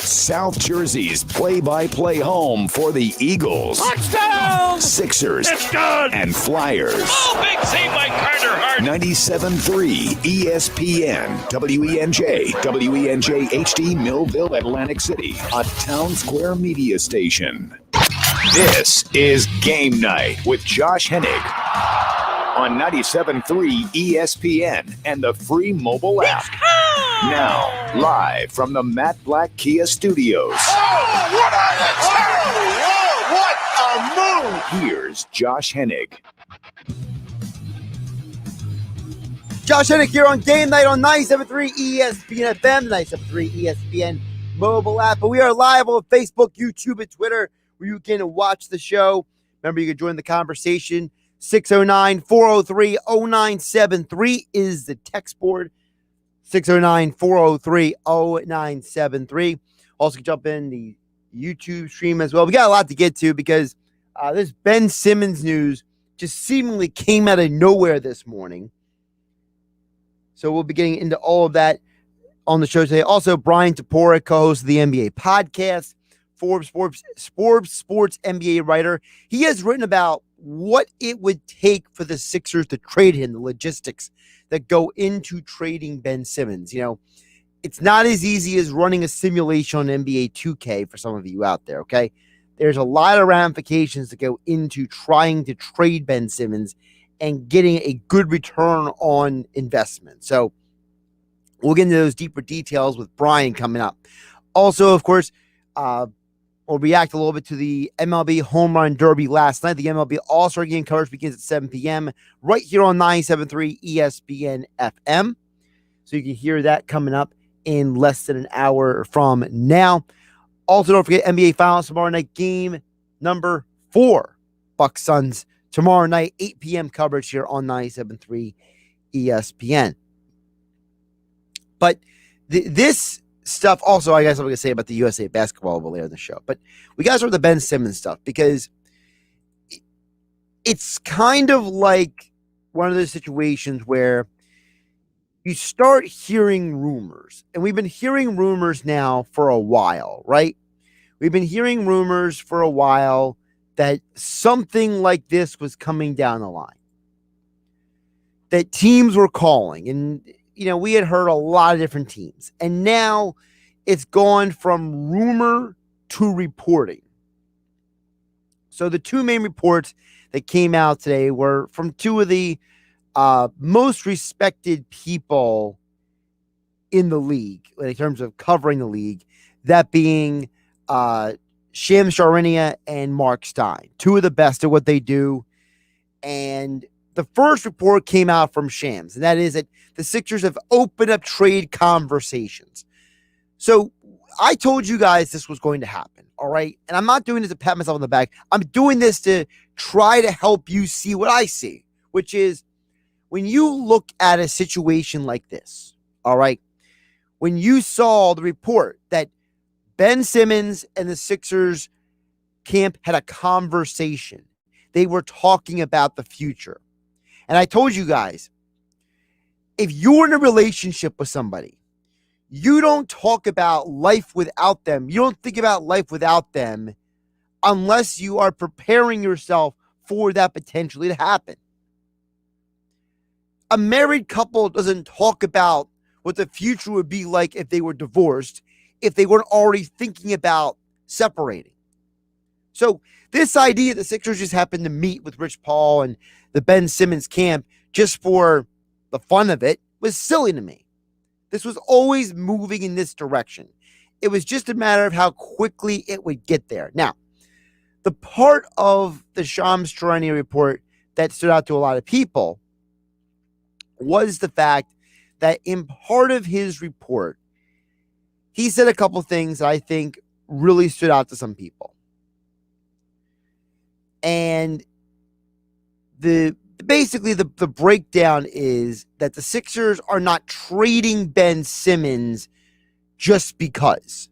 South Jersey's play-by-play home for the Eagles, Touchdown! Sixers, It's good! and Flyers. Oh, big save by Carter Hart. 97.3 ESPN, WENJ, WENJ HD, Millville, Atlantic City, a Town Square media station. This is Game Night with Josh Hennig on 97.3 ESPN and the free mobile app. Now, live from the Matt Black Kia Studios. Oh, what a move! Here's Josh Hennig. Josh Hennig here on Game Night on 97.3 ESPN FM, 97.3 ESPN mobile app. But we are live on Facebook, YouTube, and Twitter, where you can watch the show. Remember, you can join the conversation. 609-403-0973 is the text board. 609-403-0973. Also, jump in the YouTube stream as well. We got a lot to get to because this Ben Simmons news just seemingly came out of nowhere this morning. So we'll be getting into all of that on the show today. Also, Bryan Toporek, co-host of the NBA podcast, Forbes Sports NBA writer. He has written about what it would take for the Sixers to trade him, the logistics that go into trading Ben Simmons. You know, it's not as easy as running a simulation on NBA 2K for some of you out there, okay? There's a lot of ramifications that go into trying to trade Ben Simmons and getting a good return on investment. So we'll get into those deeper details with Bryan coming up. Also, of course, we'll react a little bit to the MLB Home Run Derby last night. The MLB All-Star Game coverage begins at 7 p.m. right here on 97.3 ESPN FM. So you can hear that coming up in less than an hour from now. Also, don't forget NBA Finals tomorrow night, game number 4, Bucks Suns. Tomorrow night, 8 p.m. coverage here on 97.3 ESPN. But this stuff also, I guess I'm going to say about the USA basketball later in the show. But we got to start with the Ben Simmons stuff because it's kind of like one of those situations where you start hearing rumors. And we've been hearing rumors now for a while, right? We've been hearing rumors for a while that something like this was coming down the line. That teams were calling. And, you know, we had heard a lot of different teams. And now it's gone from rumor to reporting. So the two main reports that came out today were from two of the most respected people in the league, in terms of covering the league, that being Shams Charania and Mark Stein, two of the best at what they do. And the first report came out from Shams, and that is that the Sixers have opened up trade conversations. So I told you guys this was going to happen, all right? And I'm not doing this to pat myself on the back. I'm doing this to try to help you see what I see, which is when you look at a situation like this, all right, when you saw the report that Ben Simmons and the Sixers camp had a conversation, they were talking about the future. And I told you guys, if you're in a relationship with somebody, you don't talk about life without them. You don't think about life without them unless you are preparing yourself for that potentially to happen. A married couple doesn't talk about what the future would be like if they were divorced, if they weren't already thinking about separating. So this idea the Sixers just happened to meet with Rich Paul and the Ben Simmons camp just for the fun of it was silly to me. This was always moving in this direction. It was just a matter of how quickly it would get there. Now, the part of the Shams Charania report that stood out to a lot of people was the fact that in part of his report, he said a couple things that I think really stood out to some people. And basically the breakdown is that the Sixers are not trading Ben Simmons just because.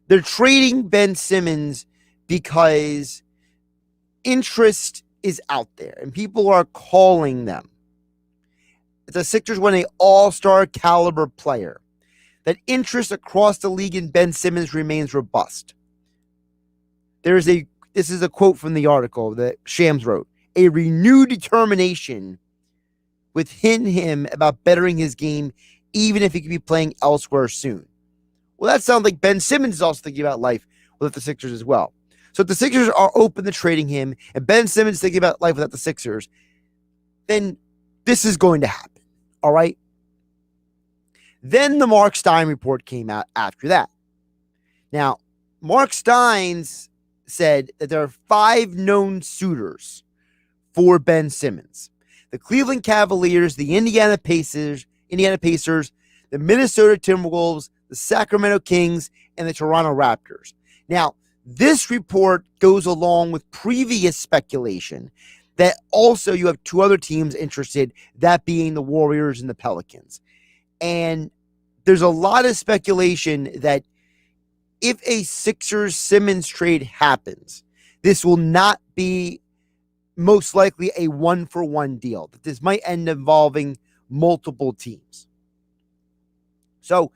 They're trading Ben Simmons because interest is out there and people are calling them. The Sixers want an all-star caliber player that interest across the league in Ben Simmons remains robust. This is a quote from the article that Shams wrote. A renewed determination within him about bettering his game, even if he could be playing elsewhere soon. Well, that sounds like Ben Simmons is also thinking about life with the Sixers as well. So if the Sixers are open to trading him and Ben Simmons is thinking about life without the Sixers, then this is going to happen. All right? Then the Mark Stein report came out after that. Now, Mark Steins said that there are 5 known suitors for Ben Simmons. The Cleveland Cavaliers, the Indiana Pacers, the Minnesota Timberwolves, the Sacramento Kings, and the Toronto Raptors. Now, this report goes along with previous speculation that also you have 2 other teams interested, that being the Warriors and the Pelicans. And there's a lot of speculation that if a Sixers-Simmons trade happens, this will not be most likely a 1-for-1 deal. That this might end up involving multiple teams. So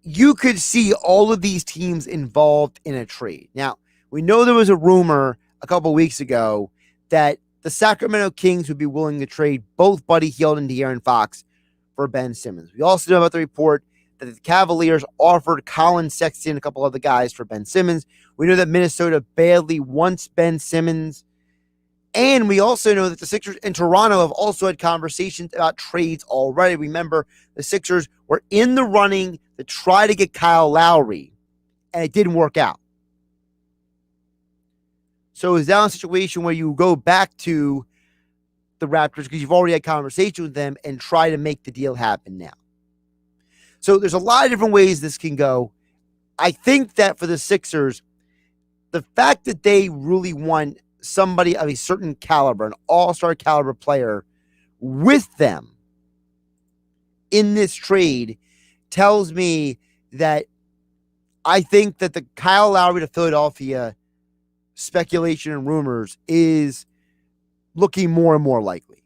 you could see all of these teams involved in a trade. Now, we know there was a rumor a couple weeks ago that the Sacramento Kings would be willing to trade both Buddy Hield and De'Aaron Fox for Ben Simmons. We also know about the report that the Cavaliers offered Colin Sexton and a couple other guys for Ben Simmons. We know that Minnesota badly wants Ben Simmons. And we also know that the Sixers and Toronto have also had conversations about trades already. Remember, the Sixers were in the running to try to get Kyle Lowry, and it didn't work out. So it's now a situation where you go back to the Raptors because you've already had conversation with them and try to make the deal happen now. So there's a lot of different ways this can go. I think that for the Sixers, the fact that they really want somebody of a certain caliber, an all-star caliber player with them in this trade tells me that I think that the Kyle Lowry to Philadelphia speculation and rumors is looking more and more likely.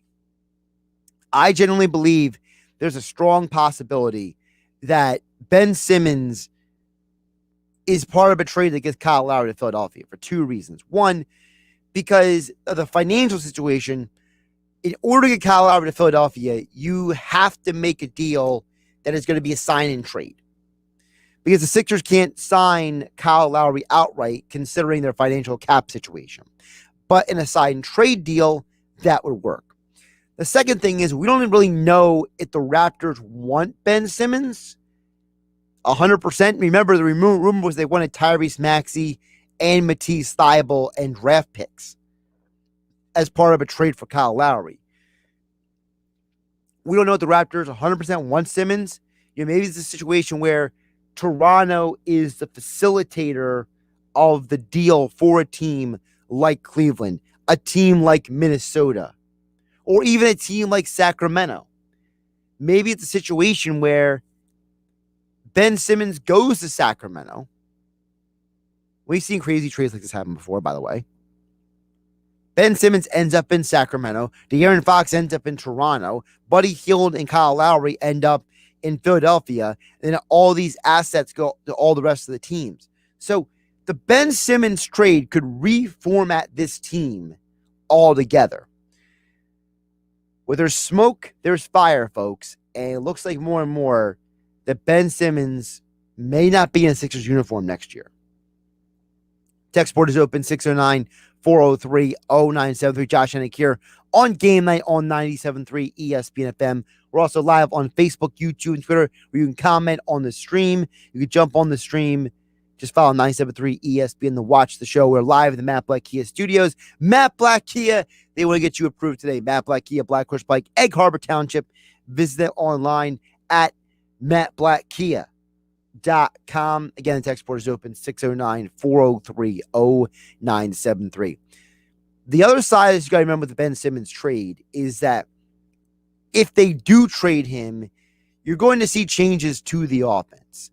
I genuinely believe there's a strong possibility that Ben Simmons is part of a trade that gets Kyle Lowry to Philadelphia for 2 reasons. One, because of the financial situation, in order to get Kyle Lowry to Philadelphia, you have to make a deal that is going to be a sign-and trade. Because the Sixers can't sign Kyle Lowry outright, considering their financial cap situation. But in a sign-and-trade deal, that would work. The second thing is we don't really know if the Raptors want Ben Simmons 100%. Remember, the rumor was they wanted Tyrese Maxey and Matisse Thybulle and draft picks as part of a trade for Kyle Lowry. We don't know if the Raptors 100% want Simmons. Maybe it's a situation where Toronto is the facilitator of the deal for a team like Cleveland, a team like Minnesota, or even a team like Sacramento. Maybe it's a situation where Ben Simmons goes to Sacramento. We've seen crazy trades like this happen before, by the way. Ben Simmons ends up in Sacramento. De'Aaron Fox ends up in Toronto. Buddy Hield and Kyle Lowry end up in Philadelphia. And then all these assets go to all the rest of the teams. So the Ben Simmons trade could reformat this team altogether. Where there's smoke, there's fire, folks. And it looks like more and more that Ben Simmons may not be in a Sixers uniform next year. Text board is open, 609-403-0973. Josh Hennig here on GameNight on 97.3 ESPN FM. We're also live on Facebook, YouTube, and Twitter, where you can comment on the stream. You can jump on the stream. Just follow 97.3 ESPN to watch the show. We're live at the Matt Black Kia studios. Matt Black Kia, they want to get you approved today. Matt Black Kia, Black Horse Pike, Egg Harbor Township. Visit them online at mattblackkia.com. Again, the text board is open, 609-403-0973. The other side, as you got to remember with the Ben Simmons trade, is that if they do trade him, you're going to see changes to the offense.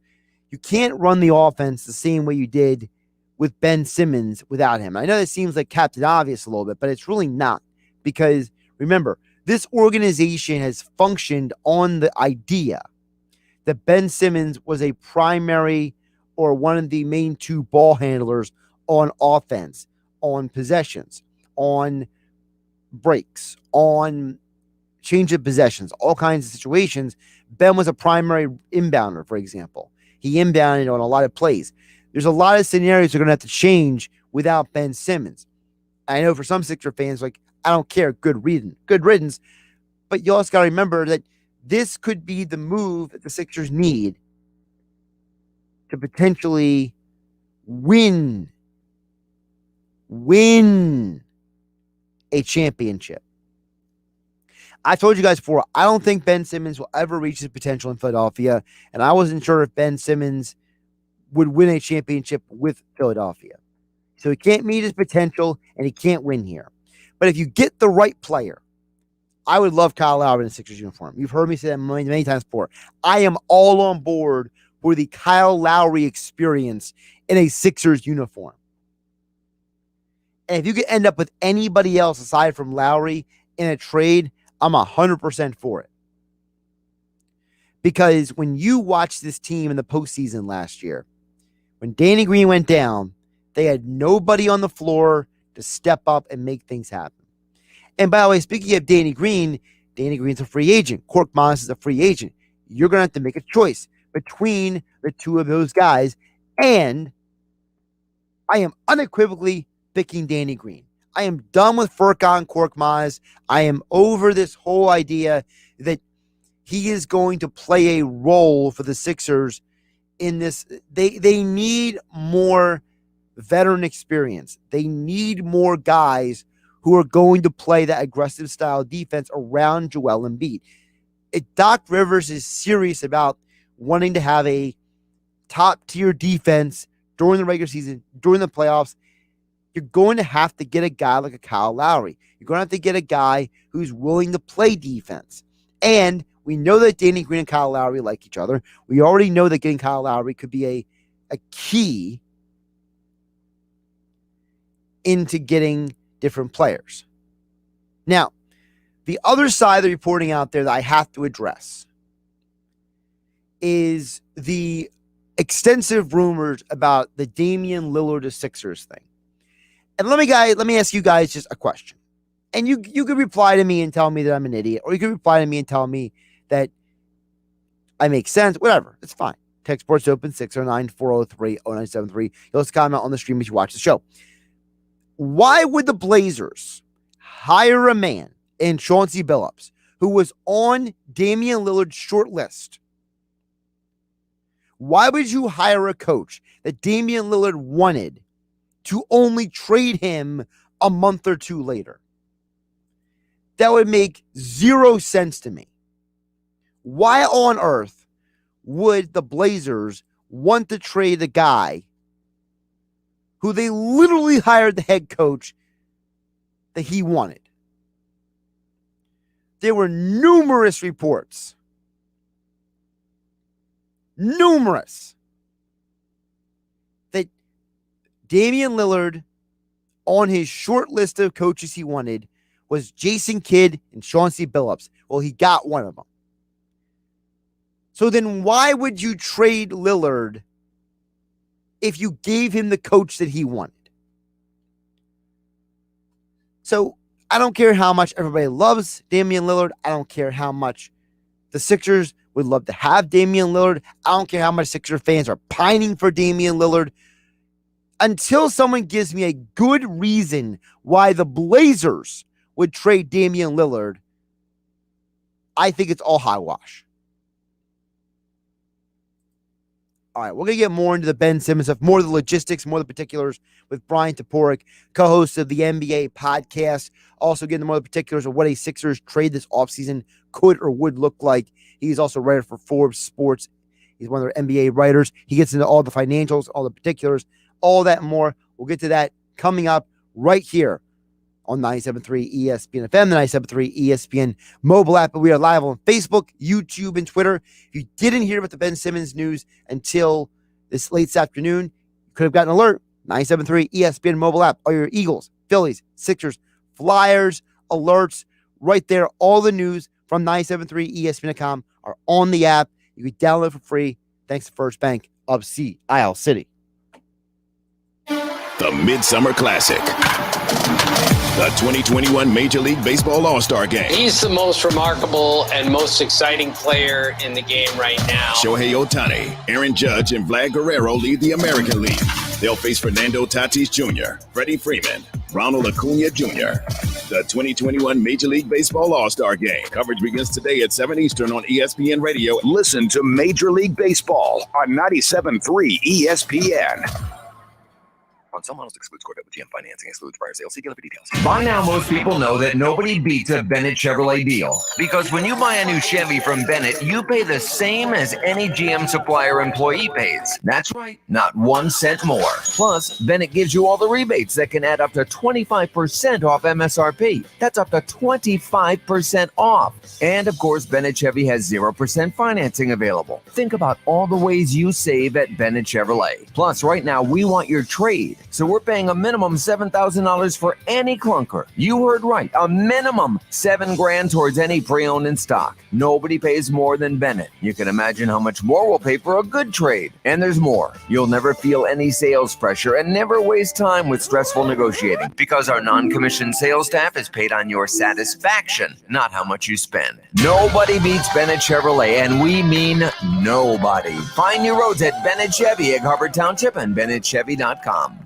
You can't run the offense the same way you did with Ben Simmons without him. I know that seems like Captain Obvious a little bit, but it's really not. Because, remember, this organization has functioned on the idea that Ben Simmons was a primary or one of the main two ball handlers on offense, on possessions, on breaks, on change of possessions, all kinds of situations. Ben was a primary inbounder, for example. He inbounded on a lot of plays. There's a lot of scenarios that are going to have to change without Ben Simmons. I know for some Sixer fans, like, I don't care, good riddance. But you also got to remember that this could be the move that the Sixers need to potentially win a championship. I told you guys before, I don't think Ben Simmons will ever reach his potential in Philadelphia, and I wasn't sure if Ben Simmons would win a championship with Philadelphia. So he can't meet his potential, and he can't win here. But if you get the right player, I would love Kyle Lowry in the Sixers uniform. You've heard me say that many, many times before. I am all on board for the Kyle Lowry experience in a Sixers uniform. And if you could end up with anybody else aside from Lowry in a trade, I'm 100% for it. Because when you watch this team in the postseason last year, when Danny Green went down, they had nobody on the floor to step up and make things happen. And by the way, speaking of Danny Green's a free agent. Korkmaz is a free agent. You're going to have to make a choice between the two of those guys. And I am unequivocally picking Danny Green. I am done with Furkan Korkmaz. I am over this whole idea that he is going to play a role for the Sixers in this. They need more veteran experience. They need more guys who are going to play that aggressive style defense around Joel Embiid. If Doc Rivers is serious about wanting to have a top-tier defense during the regular season, during the playoffs, you're going to have to get a guy like a Kyle Lowry. You're going to have to get a guy who's willing to play defense. And we know that Danny Green and Kyle Lowry like each other. We already know that getting Kyle Lowry could be a key into getting different players. Now, the other side of the reporting out there that I have to address is the extensive rumors about the Damian Lillard to Sixers thing. And let me ask you guys just a question. And you could reply to me and tell me that I'm an idiot, or you could reply to me and tell me that I make sense, whatever. It's fine. Text Sports Open 609-403-0973. You'll just comment on the stream as you watch the show. Why would the Blazers hire a man in Chauncey Billups who was on Damian Lillard's short list? Why would you hire a coach that Damian Lillard wanted to only trade him a month or two later? That would make zero sense to me. Why on earth would the Blazers want to trade a guy who they literally hired the head coach that he wanted? There were numerous reports. That Damian Lillard, on his short list of coaches he wanted, was Jason Kidd and Chauncey Billups. Well, he got one of them. So then why would you trade Lillard if you gave him the coach that he wanted? So I don't care how much everybody loves Damian Lillard. I don't care how much the Sixers would love to have Damian Lillard. I don't care how much Sixer fans are pining for Damian Lillard. Until someone gives me a good reason why the Blazers would trade Damian Lillard, I think it's all hogwash. All right, we're going to get more into the Ben Simmons stuff, more of the logistics, more of the particulars with Bryan Toporek, co-host of the NBA podcast. Also getting more of the particulars of what a Sixers trade this offseason could or would look like. He's also a writer for Forbes Sports. He's one of their NBA writers. He gets into all the financials, all the particulars, all that and more. We'll get to that coming up right here on 97.3 ESPN FM, the 97.3 ESPN mobile app. But we are live on Facebook, YouTube, and Twitter. If you didn't hear about the Ben Simmons news until this late afternoon, you could have gotten an alert. 97.3 ESPN mobile app. All your Eagles, Phillies, Sixers, Flyers, alerts right there. All the news from 97.3 ESPN.com are on the app. You can download for free thanks to First Bank of Sea Isle City. The Midsummer Classic. The 2021 Major League Baseball All-Star Game. He's the most remarkable and most exciting player in the game right now. Shohei Ohtani, Aaron Judge, and Vlad Guerrero lead the American League. They'll face Fernando Tatis Jr., Freddie Freeman, Ronald Acuna Jr. The 2021 Major League Baseball All-Star Game. Coverage begins today at 7 Eastern on ESPN Radio. Listen to Major League Baseball on 97.3 ESPN. On some models excludes Corvette with GM financing, excludes prior sales. See dealer for details. By now, most people know that nobody beats a Bennett Chevrolet deal. Because when you buy a new Chevy from Bennett, you pay the same as any GM supplier employee pays. That's right, not 1 cent more. Plus, Bennett gives you all the rebates that can add up to 25% off MSRP. That's up to 25% off. And of course, Bennett Chevy has 0% financing available. Think about all the ways you save at Bennett Chevrolet. Plus, right now, we want your trade. So we're paying a minimum $7,000 for any clunker. You heard right, a minimum $7,000 towards any pre-owned in stock. Nobody pays more than Bennett. You can imagine how much more we'll pay for a good trade. And there's more. You'll never feel any sales pressure and never waste time with stressful negotiating because our non-commissioned sales staff is paid on your satisfaction, not how much you spend. Nobody beats Bennett Chevrolet, and we mean nobody. Find new roads at Bennett Chevy, Egg Harbor Township, and BennettChevy.com.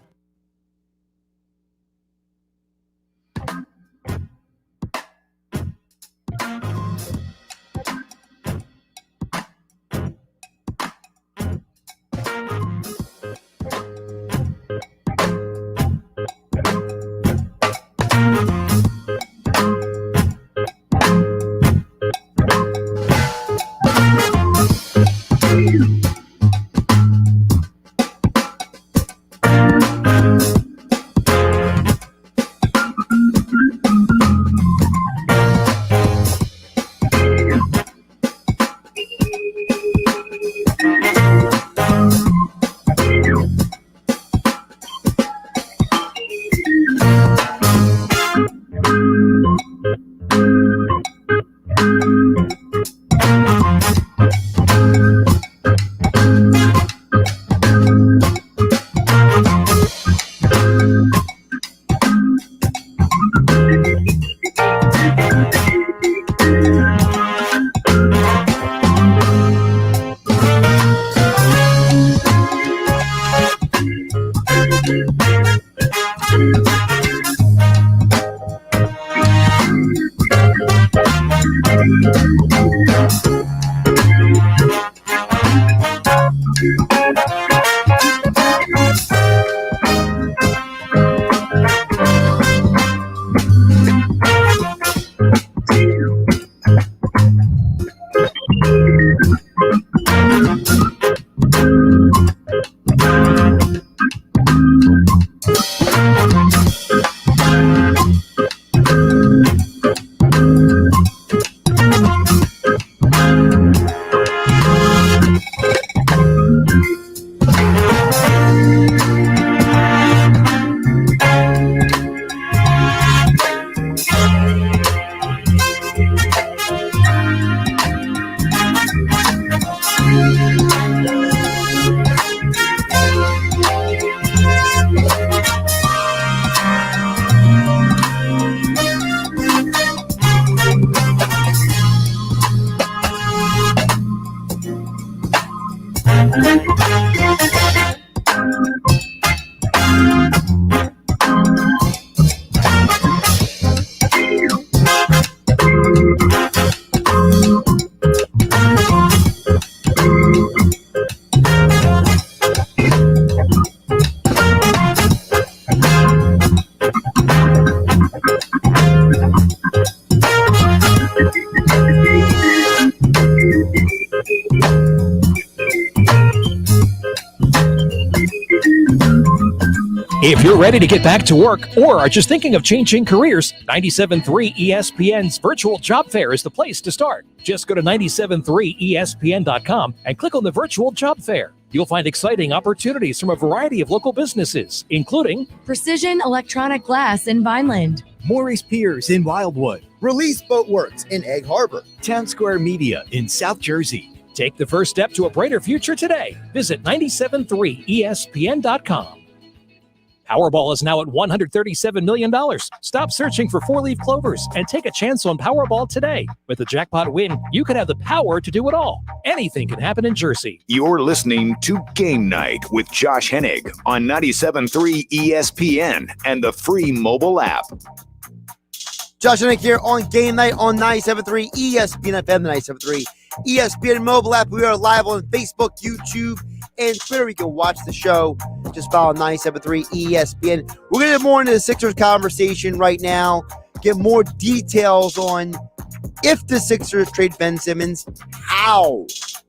If you're ready to get back to work or are just thinking of changing careers, 97.3 ESPN's virtual job fair is the place to start. Just go to 973ESPN.com and click on the virtual job fair. You'll find exciting opportunities from a variety of local businesses, including Precision Electronic Glass in Vineland, Maurice Piers in Wildwood, Release Boatworks in Egg Harbor, Town Square Media in South Jersey, Take the first step to a brighter future today. Visit 973ESPN.com. Powerball is now at $137 million. Stop searching for four-leaf clovers and take a chance on Powerball today. With a jackpot win, you could have the power to do it all. Anything can happen in Jersey. You're listening to Game Night with Josh Hennig on 97.3 ESPN and the free mobile app. Josh Hennig here on Game Night on 97.3 ESPN FM, the 97.3 ESPN mobile app. We are live on Facebook, YouTube, and Twitter. You can watch the show. Just follow 97.3 ESPN. We're going to get more into the Sixers conversation right now, get more details on if the Sixers trade Ben Simmons, how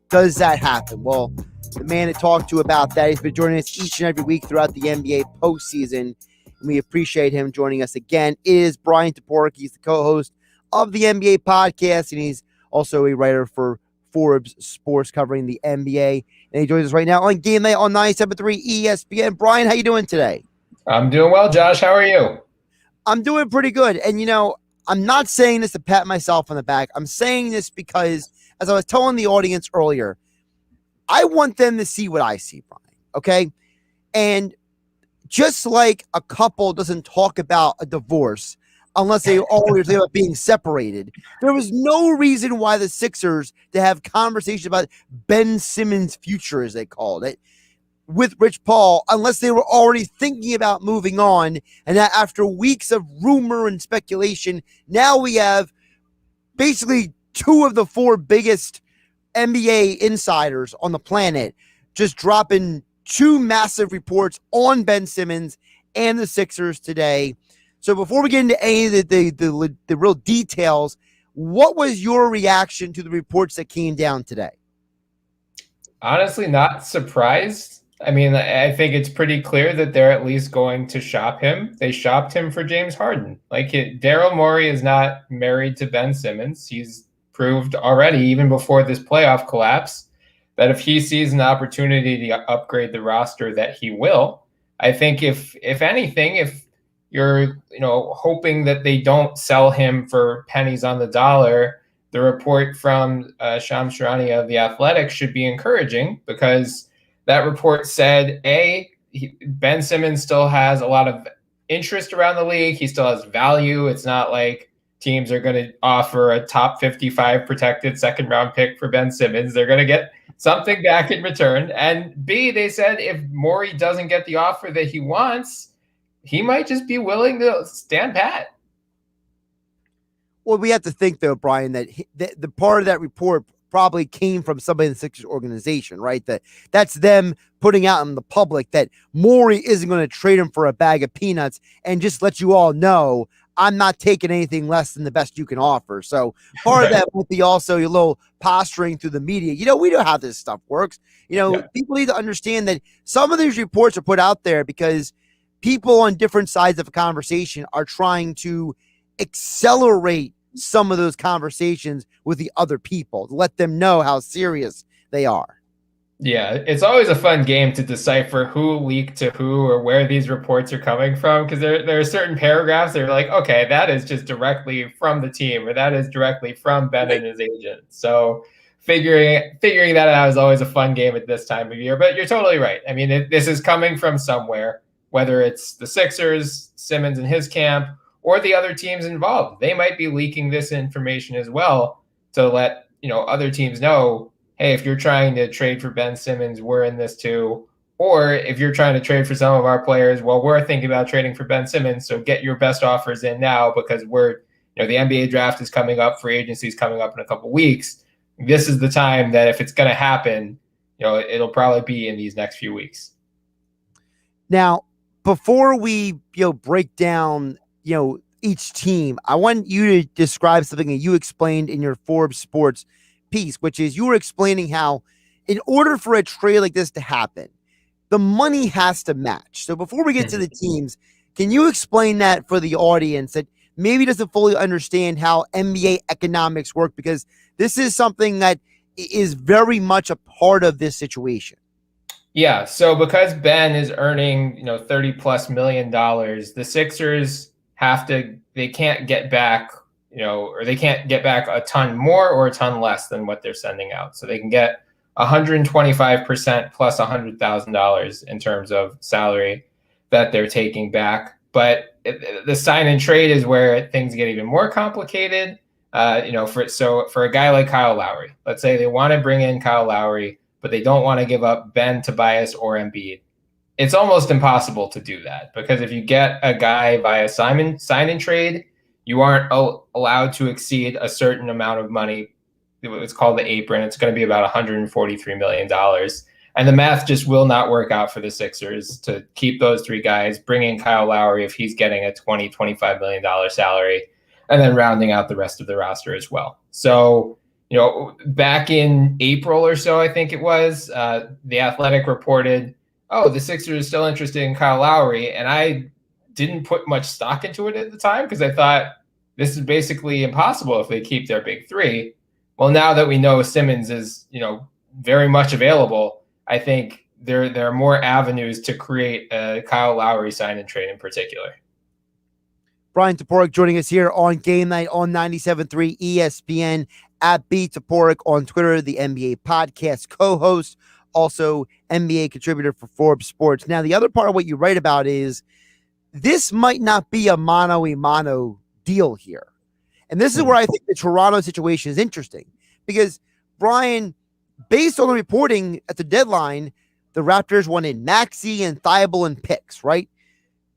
does that happen? Well, the man to talk to about that, he's been joining us each and every week throughout the NBA postseason, and we appreciate him joining us again. It is Bryan Toporek. He's the co-host of the NBA podcast, and he's also a writer for Forbes Sports covering the NBA. And he joins us right now on Game Night on 97.3 ESPN. Bryan, how you doing today? I'm doing well, Josh. How are you? I'm doing pretty good. And, I'm not saying this to pat myself on the back. I'm saying this because, as I was telling the audience earlier, I want them to see what I see, Bryan, okay? And just like a couple doesn't talk about a divorce unless they always think about being separated, there was no reason why the Sixers to have conversations about Ben Simmons' future, as they called it, with Rich Paul, unless they were already thinking about moving on. And that after weeks of rumor and speculation, now we have basically two of the four biggest NBA insiders on the planet just dropping two massive reports on Ben Simmons and the Sixers today. So before we get into any of the real details, what was your reaction to the reports that came down today? Honestly, not surprised. I mean, I think it's pretty clear that they're at least going to shop him. They shopped him for James Harden. Daryl Morey is not married to Ben Simmons. He's proved already, even before this playoff collapse, that if he sees an opportunity to upgrade the roster, that he will. I think if anything, if you're hoping that they don't sell him for pennies on the dollar, the report from Shams Charania of The Athletic should be encouraging, because that report said, Ben Simmons still has a lot of interest around the league. He still has value. It's not like teams are going to offer a top 55 protected second round pick for Ben Simmons. They're going to get something back in return. And B, they said if Morey doesn't get the offer that he wants, he might just be willing to stand pat. Well, we have to think, though, Bryan, that the part of that report probably came from somebody in the Sixers organization, right? That's them putting out in the public that Morey isn't going to trade him for a bag of peanuts, and just let you all know, I'm not taking anything less than the best you can offer. So part of that would be also your little posturing through the media. We know how this stuff works. People need to understand that some of these reports are put out there because people on different sides of a conversation are trying to accelerate some of those conversations with the other people to let them know how serious they are. Yeah, it's always a fun game to decipher who leaked to who or where these reports are coming from, because there are certain paragraphs that are like, okay, that is just directly from the team, or that is directly from Ben and his agent. So figuring that out is always a fun game at this time of year. But you're totally right. I mean, this is coming from somewhere, whether it's the Sixers, Simmons and his camp, or the other teams involved. They might be leaking this information as well to let other teams know, hey, if you're trying to trade for Ben Simmons, we're in this too. Or if you're trying to trade for some of our players, well, we're thinking about trading for Ben Simmons, so get your best offers in now, because the NBA draft is coming up, free agency is coming up in a couple weeks. This is the time that if it's going to happen, it'll probably be in these next few weeks. Now, before we break down each team, I want you to describe something that you explained in your Forbes Sports piece, which is you were explaining how in order for a trade like this to happen, the money has to match. So before we get to the teams, can you explain that for the audience that maybe doesn't fully understand how NBA economics work? Because this is something that is very much a part of this situation. Yeah, so because Ben is earning, $30+ million, the Sixers they can't get back, or they can't get back a ton more or a ton less than what they're sending out. So they can get 125% plus $100,000 in terms of salary that they're taking back. But the sign and trade is where things get even more complicated. For a guy like Kyle Lowry, let's say they want to bring in Kyle Lowry, but they don't want to give up Ben, Tobias, or Embiid. It's almost impossible to do that, because if you get a guy via sign and trade, you aren't allowed to exceed a certain amount of money. It's called the apron. It's going to be about $143 million. And the math just will not work out for the Sixers to keep those three guys, bring in Kyle Lowry if he's getting a $25 million salary, and then rounding out the rest of the roster as well. So, back in April or so, I think it was, The Athletic reported, the Sixers are still interested in Kyle Lowry. And I didn't put much stock into it at the time, because I thought this is basically impossible if they keep their big three. Well, now that we know Simmons is, very much available, I think there are more avenues to create a Kyle Lowry sign and trade in particular. Bryan Toporek joining us here on Game Night on 97.3 ESPN, at B Toporek on Twitter, the NBA podcast co-host, also NBA contributor for Forbes Sports. Now, the other part of what you write about is this might not be a mano-a-mano deal here. And this is where I think the Toronto situation is interesting, because, Bryan, based on the reporting at the deadline, the Raptors wanted Maxey and Thibault and picks, right?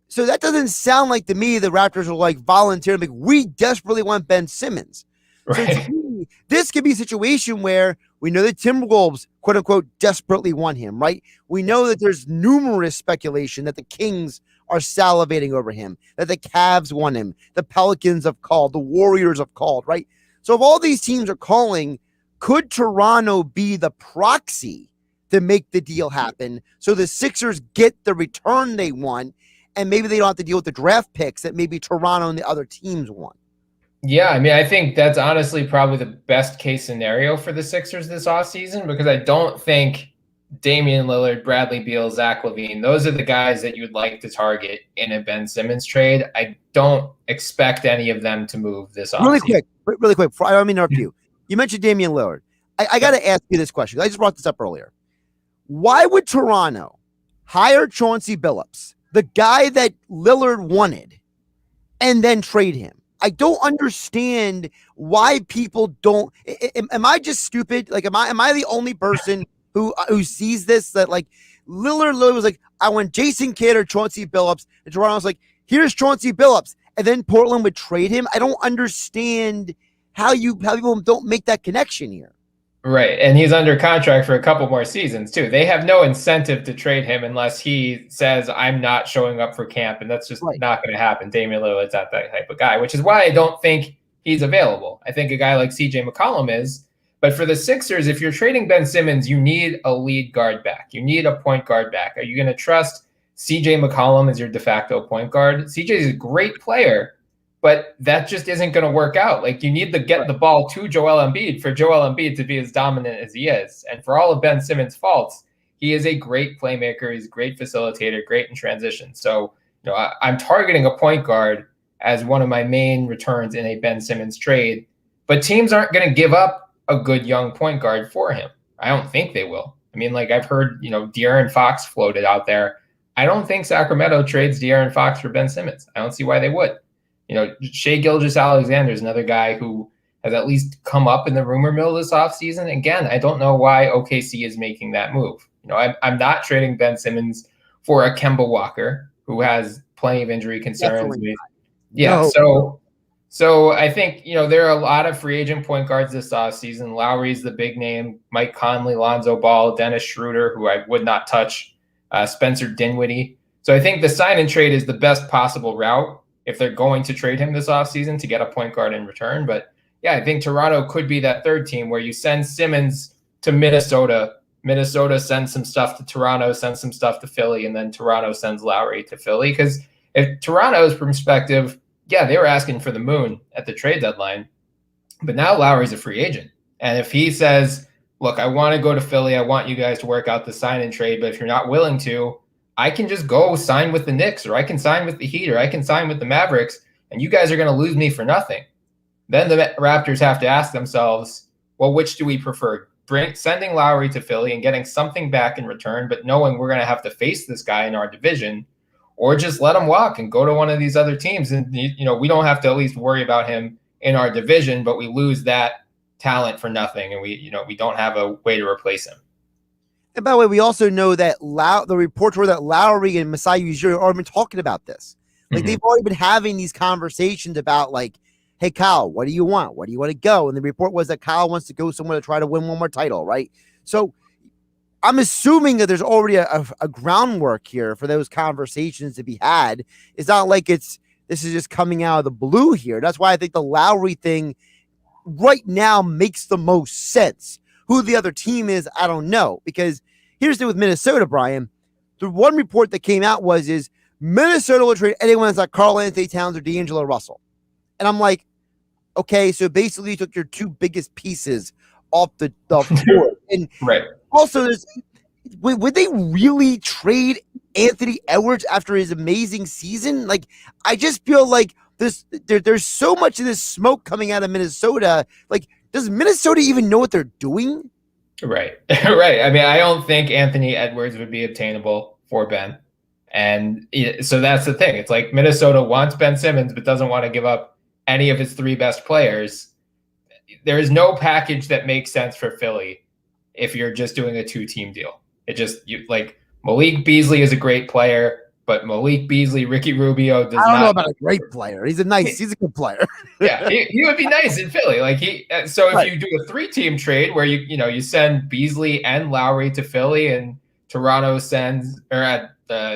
So that doesn't sound like to me the Raptors are like volunteering, like, we desperately want Ben Simmons. Right. So to me, this could be a situation where we know the Timberwolves, quote unquote, desperately want him, right? We know that there's numerous speculation that the Kings are salivating over him, that the Cavs want him, the Pelicans have called, the Warriors have called, right? So if all these teams are calling, could Toronto be the proxy to make the deal happen so the Sixers get the return they want, and maybe they don't have to deal with the draft picks that maybe Toronto and the other teams want? Yeah, I mean, I think that's honestly probably the best case scenario for the Sixers this offseason, because I don't think Damian Lillard, Bradley Beal, Zach LaVine, those are the guys that you'd like to target in a Ben Simmons trade. I don't expect any of them to move this offseason. Really quick, I don't mean to interrupt you. You mentioned Damian Lillard. I got to ask you this question. I just brought this up earlier. Why would Toronto hire Chauncey Billups, the guy that Lillard wanted, and then trade him? I don't understand why people don't. Am I just stupid? Like, am I the only person who sees this, that like Lillard was like, I want Jason Kidd or Chauncey Billups, and Toronto's like, here's Chauncey Billups, and then Portland would trade him? I don't understand how people don't make that connection here. Right, and he's under contract for a couple more seasons too. They have no incentive to trade him unless he says, I'm not showing up for camp, and that's just not going to happen. Damian Lillard's not that type of guy, which is why I don't think he's available. I think a guy like CJ McCollum is. But for the Sixers, if you're trading Ben Simmons, you need a lead guard back. You need a point guard back. Are you going to trust CJ McCollum as your de facto point guard? CJ is a great player, but that just isn't going to work out. Like, you need to get the ball to Joel Embiid for Joel Embiid to be as dominant as he is. And for all of Ben Simmons' faults, he is a great playmaker. He's a great facilitator, great in transition. So, I'm targeting a point guard as one of my main returns in a Ben Simmons trade, but teams aren't going to give up a good young point guard for him. I don't think they will. I mean, like, I've heard, De'Aaron Fox floated out there. I don't think Sacramento trades De'Aaron Fox for Ben Simmons. I don't see why they would. Shai Gilgeous-Alexander is another guy who has at least come up in the rumor mill this offseason. Again, I don't know why OKC is making that move. I'm not trading Ben Simmons for a Kemba Walker, who has plenty of injury concerns. Yeah, no. So I think, there are a lot of free agent point guards this offseason. Lowry's the big name. Mike Conley, Lonzo Ball, Dennis Schroeder, who I would not touch, Spencer Dinwiddie. So I think the sign and trade is the best possible route if they're going to trade him this offseason to get a point guard in return. But yeah, I think Toronto could be that third team where you send Simmons to Minnesota. Minnesota sends some stuff to Toronto, sends some stuff to Philly, and then Toronto sends Lowry to Philly. Because if Toronto's perspective, yeah, they were asking for the moon at the trade deadline, but now Lowry's a free agent. And if he says, look, I want to go to Philly, I want you guys to work out the sign and trade, but if you're not willing to, I can just go sign with the Knicks, or I can sign with the Heat, or I can sign with the Mavericks, and you guys are going to lose me for nothing. then the Raptors have to ask themselves, well, which do we prefer? Sending Lowry to Philly and getting something back in return, but knowing we're going to have to face this guy in our division, or just let him walk and go to one of these other teams. And, we don't have to at least worry about him in our division, but we lose that talent for nothing. And we don't have a way to replace him. And by the way, we also know that the reports were that Lowry and Masai Ujiri have already been talking about this. Like they've already been having these conversations about like, hey, Kyle, what do you want? Where do you want to go? And the report was that Kyle wants to go somewhere to try to win one more title, right? So I'm assuming that there's already a groundwork here for those conversations to be had. It's not like this is just coming out of the blue here. That's why I think the Lowry thing right now makes the most sense. Who the other team is, I don't know. Because here's the thing with Minnesota, Brian. The one report that came out is Minnesota will trade anyone that's like Karl Anthony Towns or D'Angelo Russell. And I'm like, okay, so basically you took your two biggest pieces off the board. And right. Also, would they really trade Anthony Edwards after his amazing season? Like, I just feel like there's so much of this smoke coming out of Minnesota. Like, does Minnesota even know what they're doing? Right. Right. I mean, I don't think Anthony Edwards would be obtainable for Ben. And so that's the thing. It's like Minnesota wants Ben Simmons, but doesn't want to give up any of his three best players. There is no package that makes sense for Philly if you're just doing a 2-team deal. Like Malik Beasley is a great player, but Malik Beasley, Ricky Rubio I don't know about a great player. He's a good player. Yeah, he would be nice in Philly. Like if you do a 3-team trade where you send Beasley and Lowry to Philly, and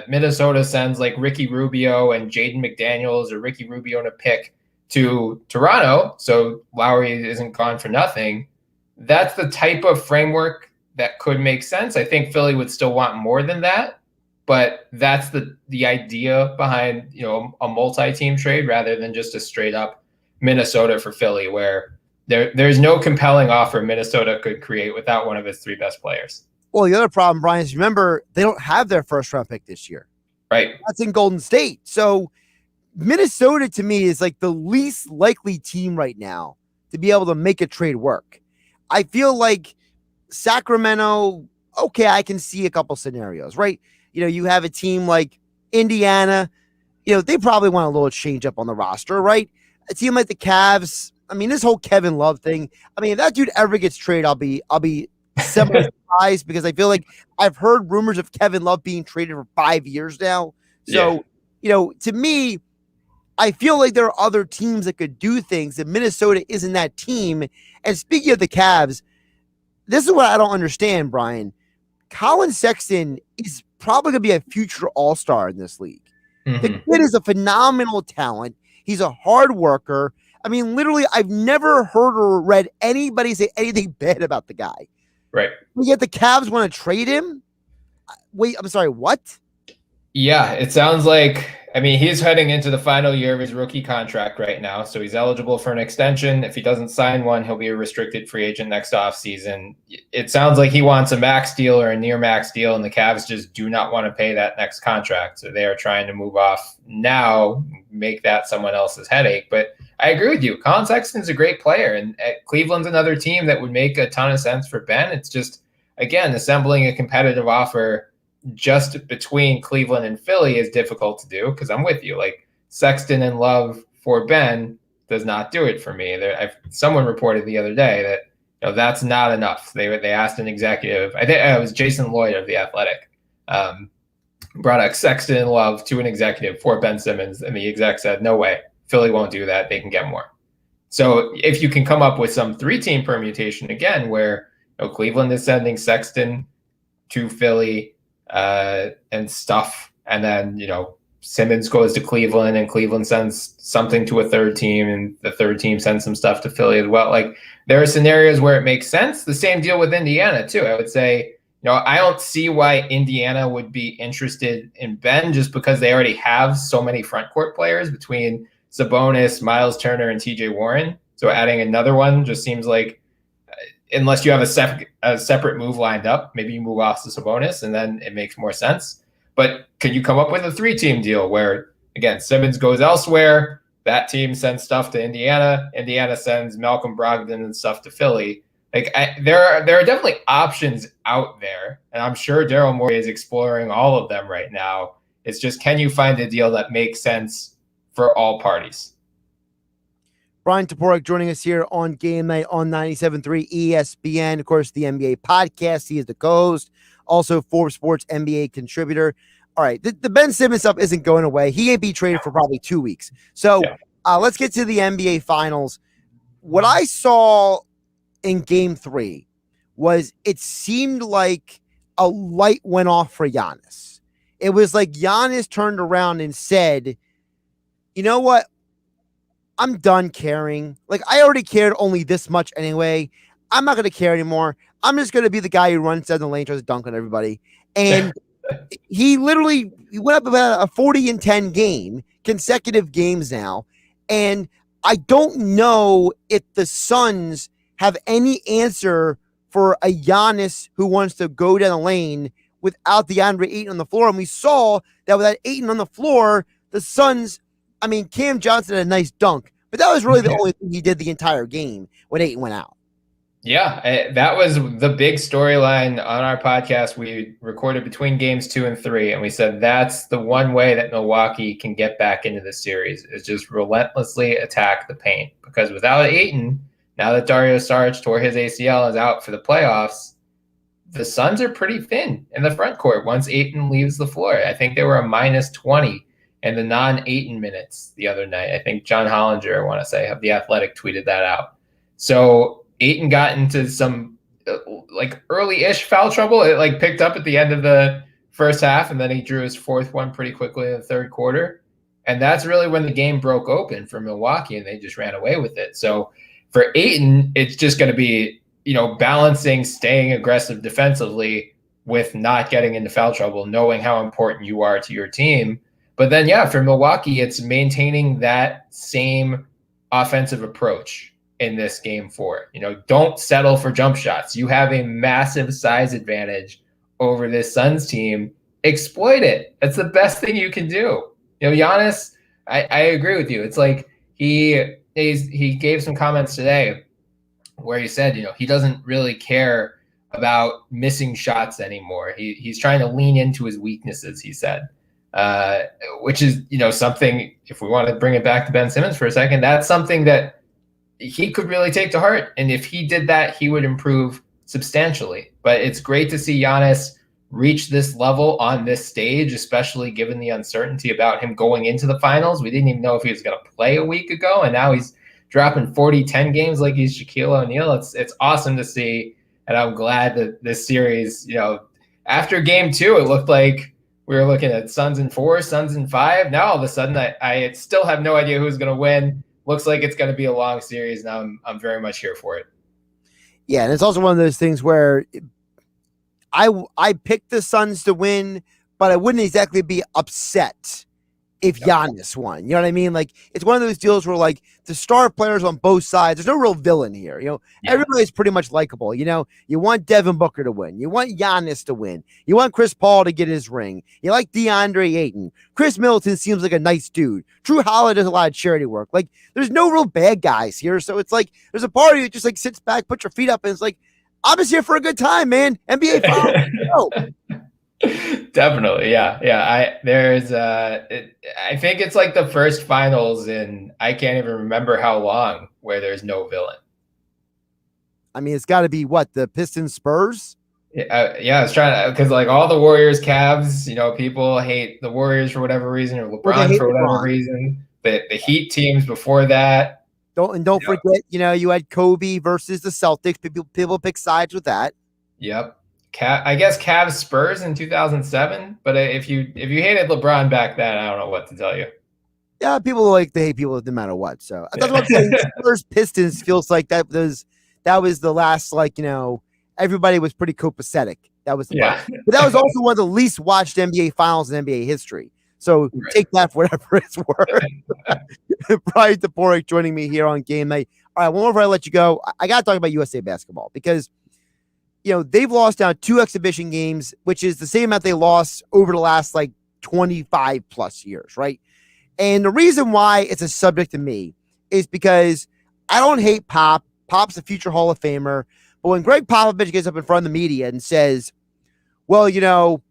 Minnesota sends like Ricky Rubio and Jaden McDaniels or Ricky Rubio and a pick to Toronto, so Lowry isn't gone for nothing. That's the type of framework that could make sense. I think Philly would still want more than that, but that's the idea behind a multi-team trade rather than just a straight up Minnesota for Philly, where there's no compelling offer Minnesota could create without one of its three best players. Well, the other problem, Brian, is remember they don't have their first round pick this year. Right. That's in Golden State. So Minnesota to me is like the least likely team right now to be able to make a trade work. I feel like Sacramento, okay, I can see a couple scenarios, right? You have a team like Indiana, they probably want a little change up on the roster, right? A team like the Cavs, I mean, this whole Kevin Love thing, I mean, if that dude ever gets traded, I'll be semi-surprised because I feel like I've heard rumors of Kevin Love being traded for 5 years now. So, to me, I feel like there are other teams that could do things, and Minnesota isn't that team. And speaking of the Cavs, this is what I don't understand, Brian. Colin Sexton is probably going to be a future all-star in this league. Mm-hmm. The kid is a phenomenal talent. He's a hard worker. I mean, literally, I've never heard or read anybody say anything bad about the guy. Right. But yet the Cavs want to trade him? Wait, I'm sorry, what? Yeah, it sounds like, I mean, he's heading into the final year of his rookie contract right now, so he's eligible for an extension. If he doesn't sign one, he'll be a restricted free agent next offseason. It sounds like he wants a max deal or a near max deal, and the Cavs just do not want to pay that next contract. So they are trying to move off now, make that someone else's headache. But I agree with you. Colin Sexton's a great player, and Cleveland's another team that would make a ton of sense for Ben. It's just, again, assembling a competitive offer just between Cleveland and Philly is difficult to do, because I'm with you. Like, Sexton and Love for Ben does not do it for me. Someone reported the other day that that's not enough. They asked an executive, I think it was Jason Lloyd of The Athletic, brought up Sexton and Love to an executive for Ben Simmons, and the exec said, no way, Philly won't do that. They can get more. So if you can come up with some 3-team permutation again, where Cleveland is sending Sexton to Philly, and stuff, and then Simmons goes to Cleveland, and Cleveland sends something to a third team, and the third team sends some stuff to Philly as well. Like, there are scenarios where it makes sense. The same deal with Indiana too. I would say, I don't see why Indiana would be interested in Ben, just because they already have so many front court players between Sabonis, Miles Turner, and TJ Warren. So adding another one just seems like, unless you have a separate move lined up, maybe you move off to Sabonis, and then it makes more sense. But could you come up with a 3-team deal where, again, Simmons goes elsewhere, That team sends stuff to Indiana. Indiana sends Malcolm Brogdon and stuff to Philly. Like there are definitely options out there, and I'm sure Daryl Morey is exploring all of them right now. It's just, can you find a deal that makes sense for all parties? Bryan Toporek joining us here on Game Night on 97.3 ESPN. Of course, the NBA podcast. He is the co-host, also Forbes Sports NBA contributor. All right, the Ben Simmons stuff isn't going away. He ain't be traded for probably 2 weeks. So let's get to the NBA Finals. What I saw in Game 3 was it seemed like a light went off for Giannis. It was like Giannis turned around and said, you know what? I'm done caring. Like, I already cared only this much anyway. I'm not going to care anymore. I'm just going to be the guy who runs down the lane, tries to dunk on everybody. And he went up about a 40-10 game, consecutive games now. And I don't know if the Suns have any answer for a Giannis who wants to go down the lane without DeAndre Ayton on the floor. And we saw that without Ayton on the floor, the Suns, I mean, Cam Johnson had a nice dunk, but that was really the only thing he did the entire game when Ayton went out. Yeah, that was the big storyline on our podcast. We recorded between games 2 and 3, and we said that's the one way that Milwaukee can get back into the series, is just relentlessly attack the paint. Because without Ayton, now that Dario Saric tore his ACL, is out for the playoffs, the Suns are pretty thin in the front court once Ayton leaves the floor. I think they were a minus 20 in the non-Ayton minutes the other night. I think John Hollinger, I want to say, of The Athletic, tweeted that out. So Ayton got into some early-ish foul trouble. It picked up at the end of the first half, and then he drew his fourth one pretty quickly in the third quarter. And that's really when the game broke open for Milwaukee, and they just ran away with it. So for Ayton, it's just going to be, balancing staying aggressive defensively with not getting into foul trouble, knowing how important you are to your team. But then, for Milwaukee, it's maintaining that same offensive approach in this game 4. Don't settle for jump shots. You have a massive size advantage over this Suns team. Exploit it. That's the best thing you can do. Giannis, I agree with you. It's like he gave some comments today where he said, he doesn't really care about missing shots anymore. He's trying to lean into his weaknesses, he said. Which is, something, if we want to bring it back to Ben Simmons for a second, that's something that he could really take to heart. And if he did that, he would improve substantially. But it's great to see Giannis reach this level on this stage, especially given the uncertainty about him going into the finals. We didn't even know if he was going to play a week ago, and now he's dropping 40-10 games like he's Shaquille O'Neal. It's awesome to see, and I'm glad that this series, after game 2, it looked like we were looking at Suns in 4, Suns in 5. Now all of a sudden, I still have no idea who's going to win. Looks like it's going to be a long series. Now I'm very much here for it. Yeah, and it's also one of those things where I picked the Suns to win, but I wouldn't exactly be upset if Giannis won. You know what I mean? Like, it's one of those deals where, the star players on both sides, there's no real villain here. Everybody's pretty much likable. You want Devin Booker to win. You want Giannis to win. You want Chris Paul to get his ring. You like DeAndre Ayton. Chris Middleton seems like a nice dude. Drew Holiday does a lot of charity work. There's no real bad guys here. So it's like, there's a party that just sits back, put your feet up, and it's like, I'm just here for a good time, man. NBA Finals. Definitely, yeah. I think it's like the first finals in I can't even remember how long where there's no villain. I mean, it's got to be what, the Pistons Spurs? Yeah, I was trying to, because all the Warriors, Cavs, people hate the Warriors for whatever reason, or LeBron for whatever reason. The Heat teams before that. Don't forget, you had Kobe versus the Celtics. People pick sides with that. Yep. I guess Cavs Spurs in 2007, but if you hated LeBron back then, I don't know what to tell you. Yeah, people like to hate people no matter what. So that's what I'm saying. Spurs Pistons feels like that was the last, everybody was pretty copacetic. That was but that was also one of the least watched NBA finals in NBA history. So take that for whatever it's worth. Bryan Toporek joining me here on Game Night. All right, one more before I let you go. I got to talk about USA basketball because they've lost now 2 exhibition games, which is the same amount they lost over the last 25 plus years, right? And the reason why it's a subject to me is because I don't hate Pop. Pop's a future Hall of Famer. But when Greg Popovich gets up in front of the media and says, well,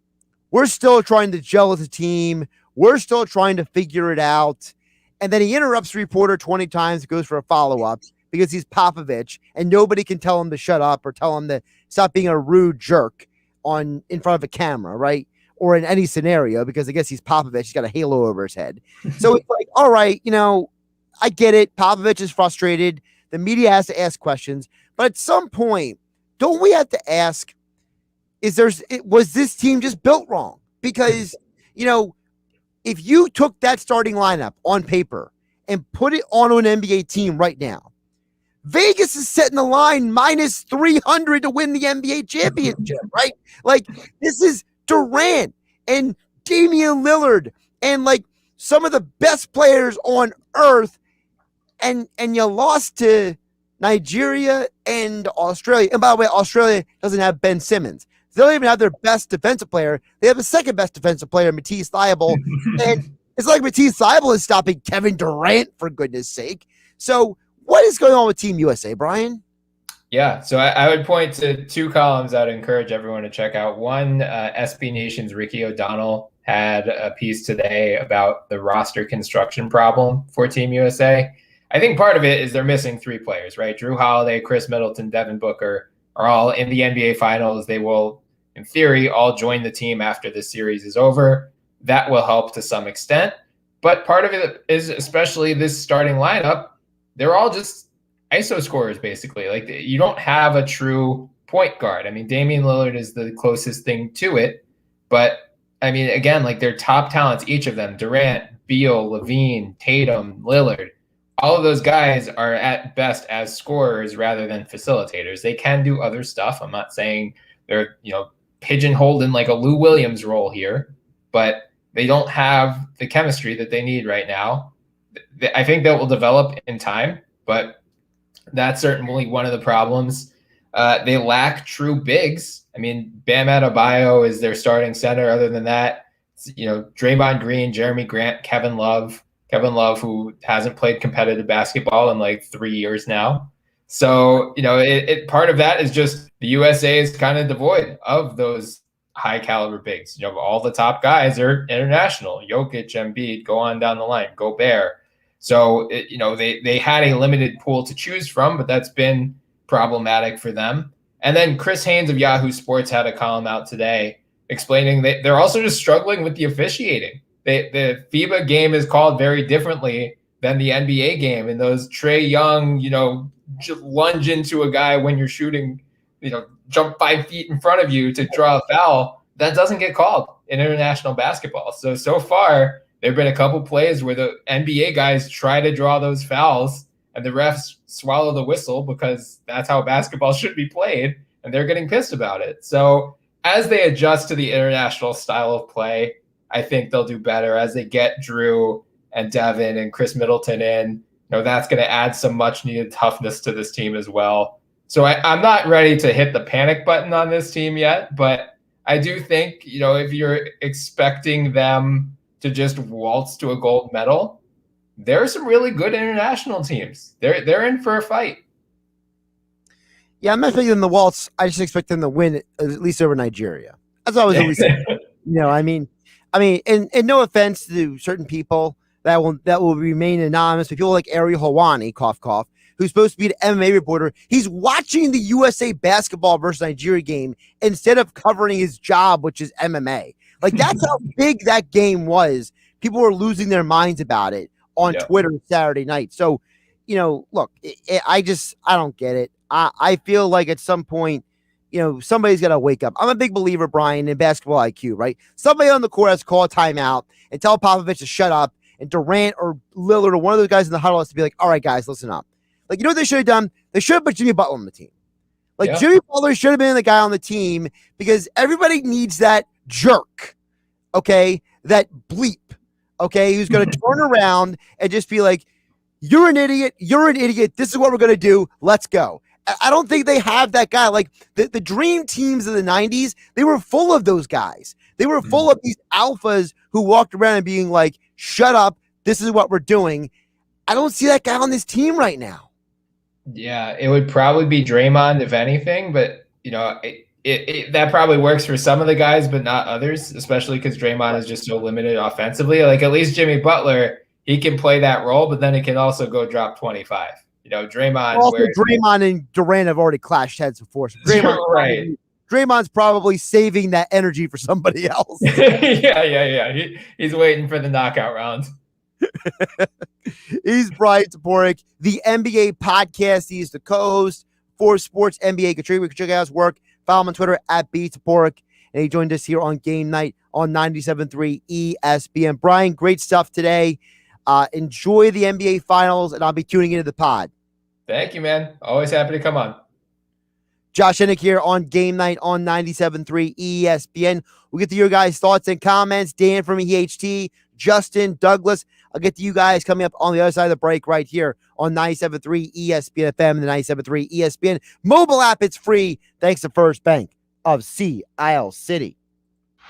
we're still trying to gel as a team. We're still trying to figure it out. And then he interrupts the reporter 20 times, goes for a follow-up because he's Popovich and nobody can tell him to shut up or tell him to stop being a rude jerk in front of a camera, right? Or in any scenario, because I guess he's Popovich. He's got a halo over his head. So it's like, all right, I get it. Popovich is frustrated. The media has to ask questions. But at some point, don't we have to ask, was this team just built wrong? Because, if you took that starting lineup on paper and put it onto an NBA team right now, Vegas is setting the line minus 300 to win the NBA championship, right? Like, this is Durant and Damian Lillard and like some of the best players on earth. And you lost to Nigeria and Australia. And by the way, Australia doesn't have Ben Simmons. They don't even have their best defensive player. They have a second best defensive player, Matisse Thybulle. And it's like Matisse Thybulle is stopping Kevin Durant, for goodness sake. So what is going on with Team USA, Bryan? Yeah, so I would point to two columns I would encourage everyone to check out. One, SB Nation's Ricky O'Donnell had a piece today about the roster construction problem for Team USA. I think part of it is they're missing three players, right? Drew Holiday, Chris Middleton, Devin Booker are all in the NBA Finals. They will, in theory, all join the team after the series is over. That will help to some extent. But part of it is, especially this starting lineup, they're all just ISO scorers, basically. Like, you don't have a true point guard. I mean, Damian Lillard is the closest thing to it. But, I mean, again, like, their top talents, each of them, Durant, Beal, Levine, Tatum, Lillard, all of those guys are at best as scorers rather than facilitators. They can do other stuff. I'm not saying they're, pigeonholed in like a Lou Williams role here, but they don't have the chemistry that they need right now. I think that will develop in time, but that's certainly one of the problems. They lack true bigs. I mean, Bam Adebayo is their starting center. Other than that, Draymond Green, Jeremy Grant, Kevin Love, who hasn't played competitive basketball in like 3 years now. So, part of that is just the USA is kind of devoid of those high caliber bigs. All the top guys are international. Jokic, Embiid, go on down the line, Gobert. So, they had a limited pool to choose from, but that's been problematic for them. And then Chris Haynes of Yahoo Sports had a column out today explaining that they're also just struggling with the officiating. The FIBA game is called very differently than the NBA game. And those Trae Young, lunge into a guy when you're shooting, jump 5 feet in front of you to draw a foul, that doesn't get called in international basketball. So far, there have been a couple plays where the NBA guys try to draw those fouls and the refs swallow the whistle because that's how basketball should be played, and they're getting pissed about it. So as they adjust to the international style of play, I think they'll do better as they get Drew and Devin and Chris Middleton in. That's going to add some much needed toughness to this team as well. So I'm not ready to hit the panic button on this team yet, but I do think, if you're expecting them to just waltz to a gold medal, there are some really good international teams. They're in for a fight. Yeah, I'm not expecting them to waltz. I just expect them to win at least over Nigeria. That's always at least. I mean, and no offense to certain people that will remain anonymous, but people like Ariel Hawani, cough cough, who's supposed to be an MMA reporter. He's watching the USA basketball versus Nigeria game instead of covering his job, which is MMA. Like, that's how big that game was. People were losing their minds about it on Twitter Saturday night. So, look, I don't get it. I feel like at some point, somebody's got to wake up. I'm a big believer, Bryan, in basketball IQ, right? Somebody on the court has to call a timeout and tell Popovich to shut up, and Durant or Lillard or one of those guys in the huddle has to be like, all right, guys, listen up. Like, what they should have done? They should have put Jimmy Butler on the team. Jimmy Butler should have been the guy on the team because everybody needs that jerk, okay? That bleep, okay? Who's going to turn around and just be like, you're an idiot. You're an idiot. This is what we're going to do. Let's go. I don't think they have that guy. Like, the dream teams of the 90s, they were full of those guys. They were full of these alphas who walked around and being like, shut up, this is what we're doing. I don't see that guy on this team right now. Yeah, it would probably be Draymond if anything, but that probably works for some of the guys, but not others, especially because Draymond is just so limited offensively. Like, at least Jimmy Butler, he can play that role, but then he can also go drop 25. Draymond. Also, Draymond and Durant have already clashed heads before. So Draymond's probably saving that energy for somebody else. Yeah. He's waiting for the knockout round. He's Bryan Toporek, the NBA podcast. He's the co-host for Sports NBA contributor. Check out his work. Follow him on Twitter at @BToporek. And he joined us here on Game Night on 97.3 ESPN. Bryan, great stuff today. Enjoy the NBA Finals, and I'll be tuning into the pod. Thank you, man. Always happy to come on. Josh Hennig here on Game Night on 97.3 ESPN. We'll get to your guys' thoughts and comments. Dan from EHT, Justin, Douglas. I'll get to you guys coming up on the other side of the break right here on 97.3 ESPN FM and the 97.3 ESPN mobile app. It's free thanks to First Bank of Sea Isle City.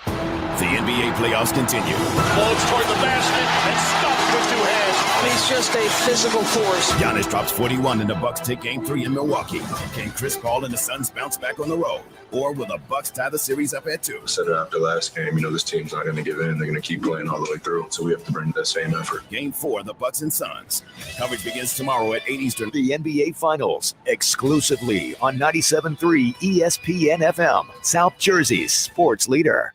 The NBA playoffs continue. Floats toward the basket and stopped with two hands. He's just a physical force. Giannis drops 41 and the Bucks take Game 3 in Milwaukee. Can Chris Paul and the Suns bounce back on the road? Or will the Bucks tie the series up at 2? I said it after last game, this team's not going to give in. They're going to keep playing all the way through. So we have to bring that same effort. Game 4, the Bucks and Suns. Coverage begins tomorrow at 8 Eastern. The NBA Finals, exclusively on 97.3 ESPN FM, South Jersey's sports leader.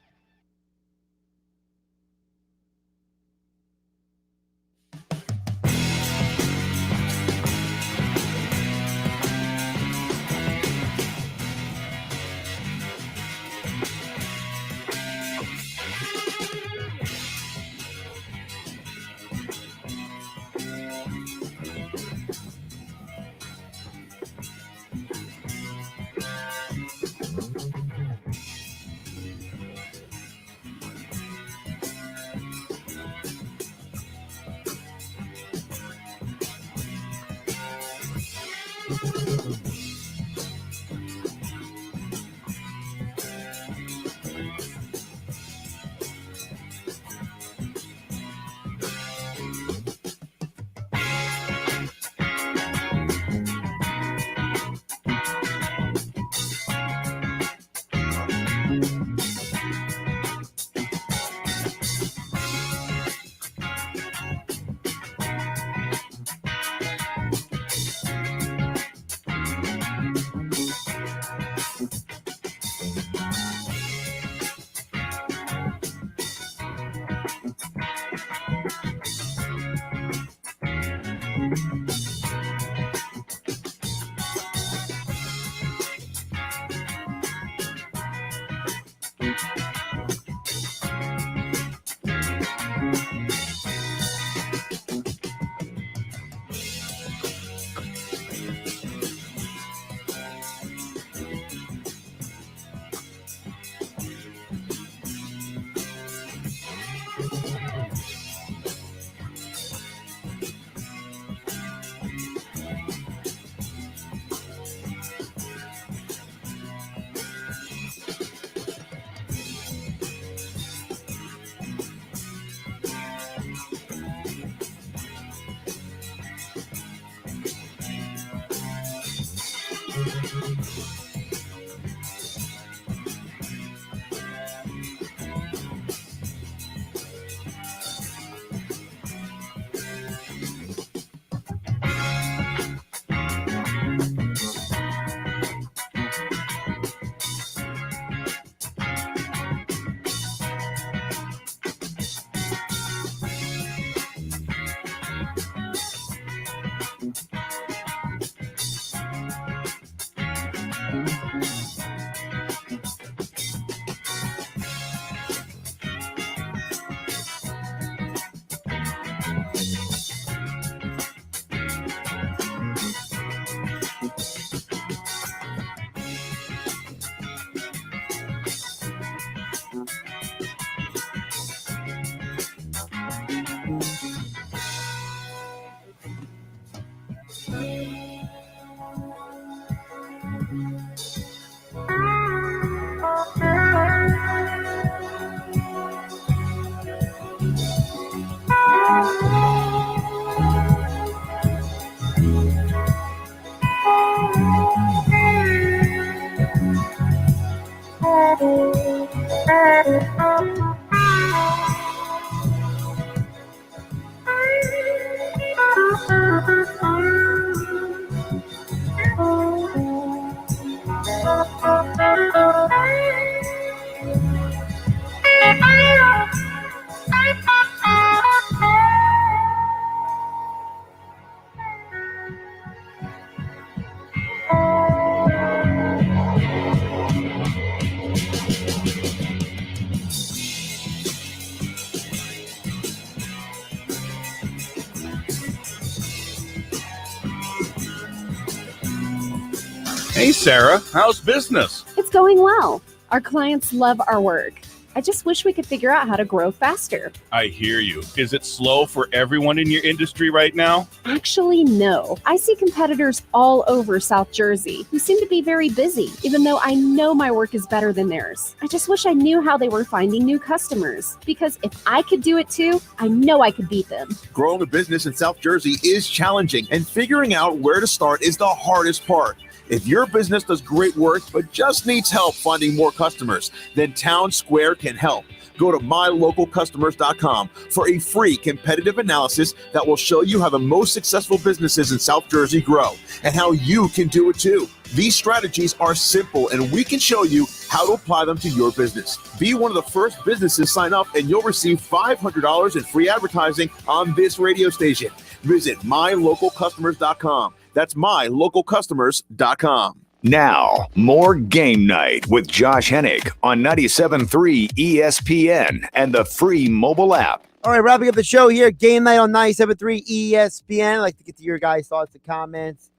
Hey, Sarah, how's business? It's going well. Our clients love our work. I just wish we could figure out how to grow faster. I hear you. Is it slow for everyone in your industry right now? Actually, no. I see competitors all over South Jersey who seem to be very busy, even though I know my work is better than theirs. I just wish I knew how they were finding new customers, because if I could do it too, I know I could beat them. Growing a business in South Jersey is challenging, and figuring out where to start is the hardest part. If your business does great work but just needs help finding more customers, then Town Square can help. Go to mylocalcustomers.com for a free competitive analysis that will show you how the most successful businesses in South Jersey grow and how you can do it too. These strategies are simple, and we can show you how to apply them to your business. Be one of the first businesses sign up, and you'll receive $500 in free advertising on this radio station. Visit mylocalcustomers.com. That's mylocalcustomers.com. Now, more Game Night with Josh Hennig on 97.3 ESPN and the free mobile app. All right, wrapping up the show here. Game Night on 97.3 ESPN. I'd like to get to your guys' thoughts and comments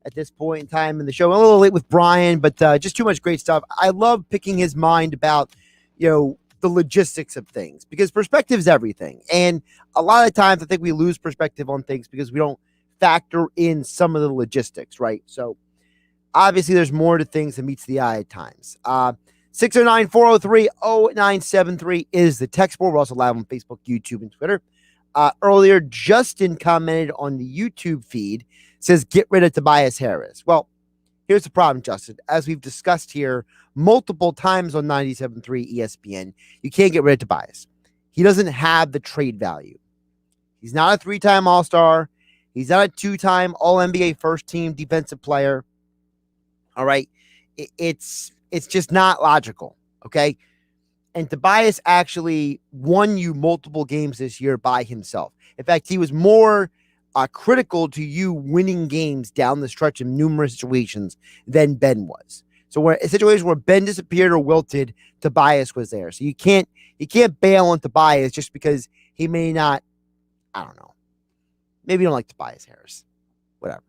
at this point in time in the show. I'm a little late with Bryan, but just too much great stuff. I love picking his mind about, the logistics of things, because perspective is everything. And a lot of times I think we lose perspective on things because we don't factor in some of the logistics, right? So obviously there's more to things than meets the eye at times. 609-403-0973 is the text board. We're also live on Facebook, YouTube, and Twitter. Earlier, Justin commented on the YouTube feed, says, get rid of Tobias Harris. Well, here's the problem, Justin. As we've discussed here multiple times on 97.3 ESPN, you can't get rid of Tobias. He doesn't have the trade value. He's not a 3-time All-Star. He's not a 2-time All-NBA first-team defensive player. All right? It's just not logical, okay? And Tobias actually won you multiple games this year by himself. In fact, he was more critical to you winning games down the stretch in numerous situations than Ben was. So where a situation where Ben disappeared or wilted, Tobias was there. So you can't bail on Tobias just because he may not, I don't know. Maybe you don't like Tobias Harris. Whatever.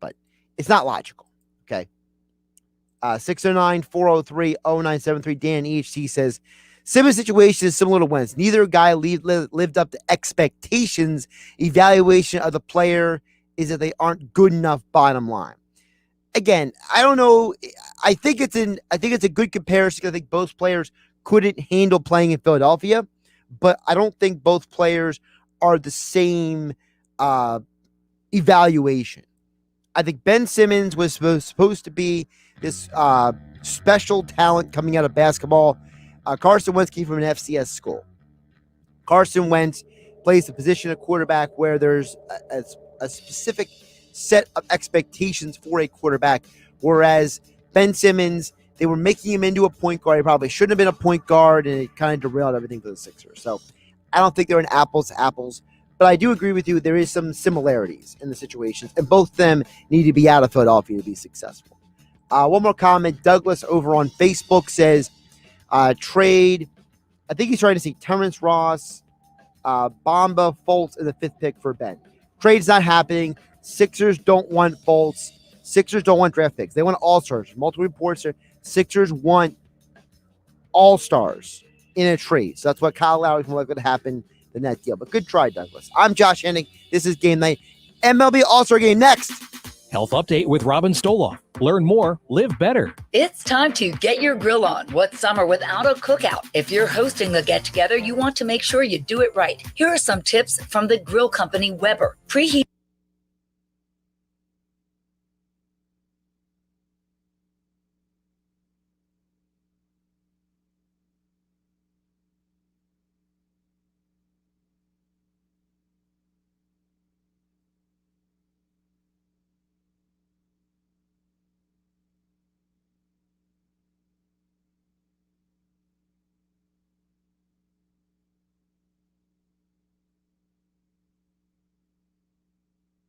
But it's not logical. Okay. 609-403-0973. Dan EHC says, Simmons' situation is similar to Wentz. Neither guy lived up to expectations. Evaluation of the player is that they aren't good enough, bottom line. Again, I don't know. I think it's a good comparison because I think both players couldn't handle playing in Philadelphia, but I don't think both players are the same evaluation. I think Ben Simmons was supposed to be this special talent coming out of basketball. Carson Wentz came from an FCS school. Carson Wentz plays the position of quarterback where there's a specific set of expectations for a quarterback, whereas Ben Simmons, they were making him into a point guard. He probably shouldn't have been a point guard, and it kind of derailed everything for the Sixers. So I don't think they're an apples to apples, but I do agree with you. There is some similarities in the situations, and both of them need to be out of Philadelphia to be successful. One more comment. Douglas over on Facebook says, trade, I think he's trying to say Terrence Ross, Bamba, Fultz, and the 5th pick for Ben. Trade's not happening. Sixers don't want Fultz. Sixers don't want draft picks. They want all-stars. Multiple reports are Sixers want all-stars in a trade. So that's what Kyle Lowry's more likely to happen than that deal. But good try, Douglas. I'm Josh Hennig. This is Game Night. MLB All-Star Game next. Health Update with Robin Stoloff. Learn more, live better. It's time to get your grill on. What's summer without a cookout? If you're hosting a get-together, you want to make sure you do it right. Here are some tips from the grill company Weber. Preheat